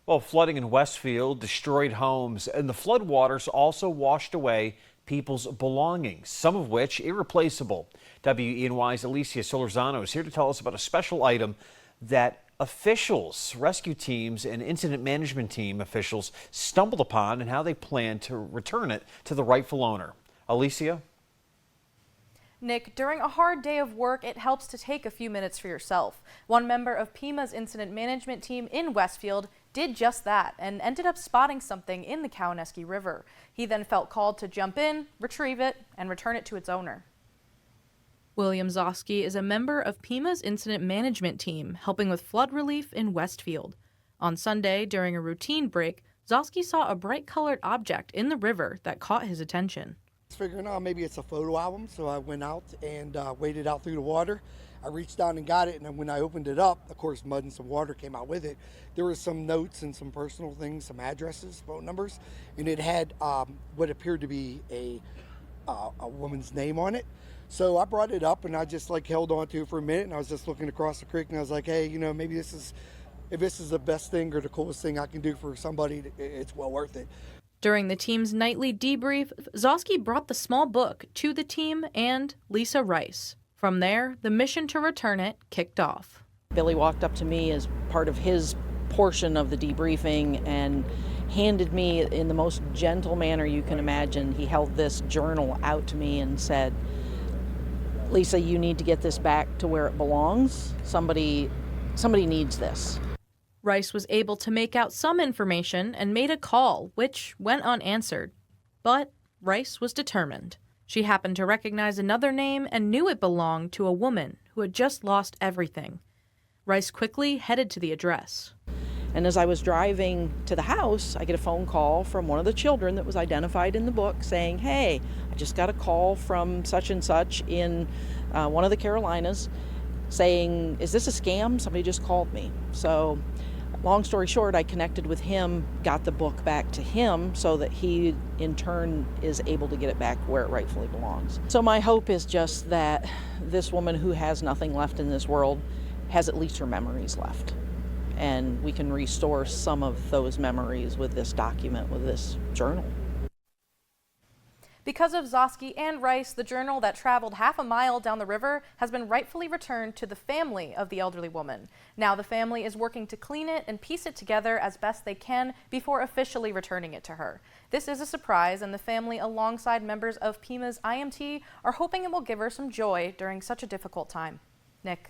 Well, flooding in Westfield destroyed homes, and the floodwaters also washed away people's belongings, some of which irreplaceable. WENY's Alicia Solorzano is here to tell us about a special item that officials, rescue teams, and incident management team officials stumbled upon and how they plan to return it to the rightful owner. Alicia? Nick, during a hard day of work, it helps to take a few minutes for yourself. One member of PEMA's incident management team in Westfield did just that and ended up spotting something in the Kawaneski River. He then felt called to jump in, retrieve it, and return it to its owner. William Zosky is a member of PEMA's incident management team helping with flood relief in Westfield. On Sunday, during a routine break, Zosky saw a bright-colored object in the river that caught his attention. Figuring out maybe it's a photo album, so I went out and waded out through the water. I reached down and got it, and then when I opened it up, of course mud and some water came out with it. There were some notes and some personal things, some addresses, phone numbers, and it had what appeared to be a woman's name on it. So I brought it up and I just held on to it for a minute, and I was just looking across the creek and I was like, hey, maybe if this is the best thing or the coolest thing I can do for somebody, it's well worth it. During the team's nightly debrief, Zosky brought the small book to the team and Lisa Rice. From there, the mission to return it kicked off. Billy walked up to me as part of his portion of the debriefing and handed me, in the most gentle manner you can imagine, he held this journal out to me and said, Lisa, you need to get this back to where it belongs. Somebody needs this. Rice was able to make out some information and made a call, which went unanswered. But Rice was determined. She happened to recognize another name and knew it belonged to a woman who had just lost everything. Rice quickly headed to the address. And as I was driving to the house, I get a phone call from one of the children that was identified in the book saying, hey, I just got a call from such and such in one of the Carolinas saying, is this a scam? Somebody just called me. So long story short, I connected with him, got the book back to him so that he in turn is able to get it back where it rightfully belongs. So my hope is just that this woman who has nothing left in this world has at least her memories left. And we can restore some of those memories with this document, with this journal. Because of Zosky and Rice, the journal that traveled half a mile down the river has been rightfully returned to the family of the elderly woman. Now the family is working to clean it and piece it together as best they can before officially returning it to her. This is a surprise, and the family, alongside members of PEMA's IMT, are hoping it will give her some joy during such a difficult time. Nick.